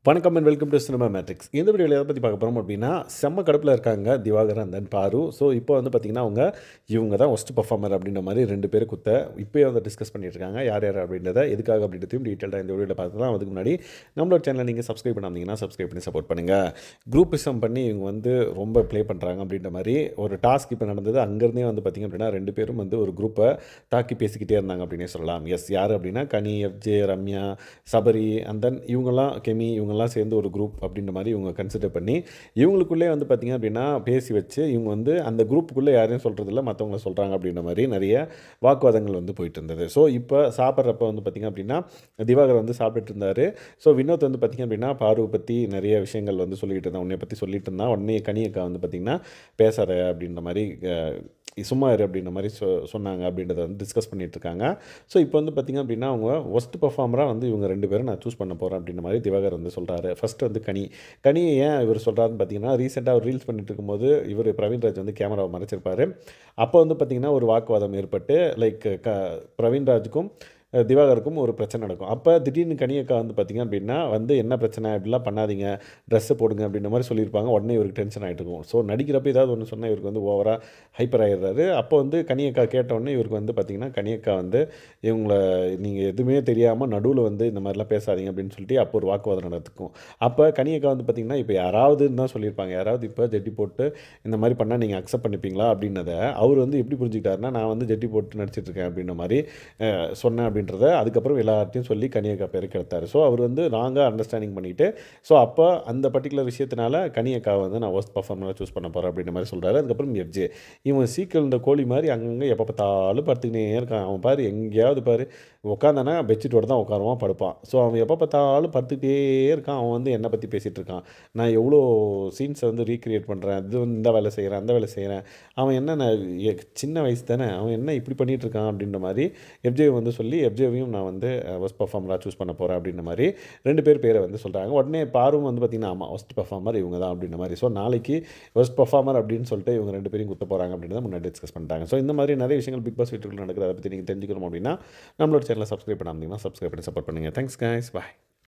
வணக்கம் and welcome to cinema matrix. இந்த வீடியோவில் எதை பற்றி பார்க்க போகிறோம் அப்படின்னா, செம்ம கடுப்பில் இருக்காங்க திவாகர் அண்ட் தென் பாரு. ஸோ இப்போ வந்து பார்த்திங்கன்னா இவங்க தான் ஒஸ்ட் பர்ஃபார்மர் அப்படின்ற மாதிரி 2 பேர் இப்போயே டிஸ்கஸ் பண்ணிட்டு இருக்காங்க. யார் யார் அப்படின்றத எதுக்காக அப்படின்றதையும் டீட்டெயிலாக இந்த வீடியோவில் பார்த்துக்கலாம். அதுக்கு முன்னாடி நம்மளோட சேனலை நீங்கள் சப்ஸ்கிரைப் பண்ணாமீங்கன்னா சப்ஸ்கிரைப் பண்ணி சப்போர்ட் பண்ணுங்கள். குரூப்பிசம் பண்ணி இவங்க ரொம்ப ப்ளே பண்ணுறாங்க அப்படின்ற மாதிரி ஒரு டாஸ்க் இப்போ நடந்தது. அங்கேருந்தே பார்த்திங்க அப்படின்னா 2 பேரும் ஒரு குரூப்பை தாக்கி பேசிக்கிட்டே இருந்தாங்க அப்படின்னே சொல்லலாம். எஸ், யார் அப்படின்னா கனி, FJ, Ramya, Sabari and then இவங்கெல்லாம் கெமி இவங்கெல்லாம் சேர்ந்து ஒரு குரூப் அப்படின்ற மாதிரி இவங்க கன்சிடர் பண்ணி இவங்களுக்குள்ளே பார்த்திங்க அப்படின்னா பேசி வச்சு இவங்க அந்த குரூப்புக்குள்ளே யாரையும் சொல்கிறதில்ல, மற்றவங்கள சொல்கிறாங்க அப்படின்ற மாதிரி நிறைய வாக்குவாதங்கள் போயிட்டு இருந்தது. ஸோ இப்போ சாப்பிட்றப்ப பார்த்திங்க அப்படின்னா திவாகர் சாப்பிட்டுட்டு இருந்தார். ஸோ வினோத் பார்த்திங்க அப்படின்னா பாருவை பற்றி நிறைய விஷயங்கள் சொல்லிகிட்டு இருந்தான், உன்னை பற்றி சொல்லிட்டு இருந்தான். உடனே கனியக்கா பார்த்திங்கன்னா பேசாத அப்படின்ற மாதிரி சும்மா இரு அப்படின்ற மாதிரி சொன்னாங்க அப்படின்றத டிஸ்கஸ் பண்ணிகிட்டு இருக்காங்க. ஸோ இப்போ பார்த்திங்க அப்படின்னா அவங்க ஒஸ்ட் பர்ஃபார்மராக இவங்க 2 பேரும் நான் சூஸ் பண்ண போகிறேன் அப்படின்ற மாதிரி திவாகர் சொல்கிறாரு. ஃபஸ்ட்டு கனி ஏன் இவர் சொல்கிறாருன்னு பார்த்தீங்கன்னா, ரீசெண்டாக அவர் ரீல்ஸ் பண்ணிட்டு இருக்கும்போது இவர் பிரவீன்ராஜ் கேமராவை மறைச்சிருப்பார். அப்போ பார்த்திங்கன்னா ஒரு வாக்குவாதம் ஏற்பட்டு லைக் பிரவீன்ராஜுக்கும் திவாகருக்கும் ஒரு பிரச்சனை நடக்கும். அப்போ திடீர்னு கனியக்கா பார்த்திங்க அப்படின்னா என்ன பிரச்சனை, இப்படிலாம் பண்ணாதீங்க, ட்ரெஸ்ஸை போடுங்க அப்படின்ற மாதிரி சொல்லியிருப்பாங்க. உடனே இவருக்கு டென்ஷன் ஆகிட்டு இருக்கும். ஸோ நடிக்கிறப்ப ஏதாவது ஒன்று சொன்னால் இவருக்கு ஓவராக ஹைப்பர் ஆகிடுறாரு. அப்போ கனியக்கா கேட்டவுடனே இவருக்கு பார்த்திங்கன்னா கனியக்கா இவங்கள நீங்கள் எதுவுமே தெரியாமல் நடுவில் இந்த மாதிரிலாம் பேசாதீங்க அப்படின்னு சொல்லிட்டு அப்போ ஒரு வாக்குவாதம் நடக்கும். அப்போ கனியக்கா பார்த்திங்கன்னா இப்போ யாராவதுன்னு தான் சொல்லியிருப்பாங்க, யாராவது இப்போ ஜெட்டி போட்டு இந்த மாதிரி பண்ணால் நீங்கள் அக்செப்ட் பண்ணிப்பீங்களா அப்படின்னதை அவர் எப்படி புரிஞ்சுக்கிட்டாருன்னா, நான் ஜெட்டி போட்டு நடிச்சிட்ருக்கேன் அப்படின்ற மாதிரி சொன்னேன் அப்படின்றத அதுக்கப்புறம் எல்லார்ட்டையும் சொல்லி கனியக்கா பேர் கெடுத்தார். ஸோ அவர் ராங்காக அண்டர்ஸ்டாண்டிங் பண்ணிவிட்டு ஸோ அப்போ அந்த பர்டிகுலர் விஷயத்தினால கனியக்கா நான் ஒஸ்ட் பர்ஃபார்மராக சூஸ் பண்ண போகிறேன் அப்படின்ற மாதிரி சொல்கிறாரு. அதுக்கப்புறம் எஃப்ஜே இவன் சீக்கிரம் இந்த கோழி மாதிரி அங்கங்கே எப்போ பார்த்தாலும் படுத்துக்கினே இருக்கான். அவன் பாரு எங்கேயாவது பாரு உட்காந்தானா பெட்ஷீட்டோடு தான் உட்காருவான், படுப்பான். ஸோ அவன் எப்போ பார்த்தாலும் படுத்துக்கிட்டே இருக்கான். அவன் என்னை பற்றி பேசிகிட்டு இருக்கான். நான் எவ்வளோ சீன்ஸை ரீக்ரியேட் பண்ணுறேன், இது இந்த வேலை செய்கிறேன் அந்த வேலை செய்கிறேன், அவன் என்ன சின்ன வயசு தானே, அவன் என்ன இப்படி பண்ணிகிட்டு இருக்கான் அப்படின்ற மாதிரி எஃப்ஜே சொல்லி எஃப்ஜேவையும் நான் ஒஸ்ட் பர்ஃபார்மராக சூஸ் பண்ண போகிறேன் அப்படின்ற மாதிரி 2 பேரை சொல்கிறாங்க. உடனே பாரும் பார்த்திங்கன்னா ஆமாம் ஒஸ்ட் பர்ஃபார்மர் இவங்க தான் அப்படின்ற மாதிரி. ஸோ நாளைக்கு ஒஸ்ட் பர்ஃபார்மர் அப்படின்னு சொல்லிட்டு இவங்க 2 பேரையும் குத்த போகிறாங்க அப்படின்றத முன்னாடி டிஸ்கஸ் பண்ணிட்டாங்க. ஸோ இந்த மாதிரி நிறைய விஷயங்கள் பிக் பாஸ் வீட்டுக்குள்ள நடக்குது. அதை பற்றி நீங்கள் தெரிஞ்சுக்கணும் அப்படின்னா நம்மளோட சேனலை சப்ஸ்கிரைப் பண்ணாமல் சப்ஸ்கிரைப் பண்ணி சப்போர்ட் பண்ணுங்கள். தேங்க்ஸ் கைஸ், பாய்.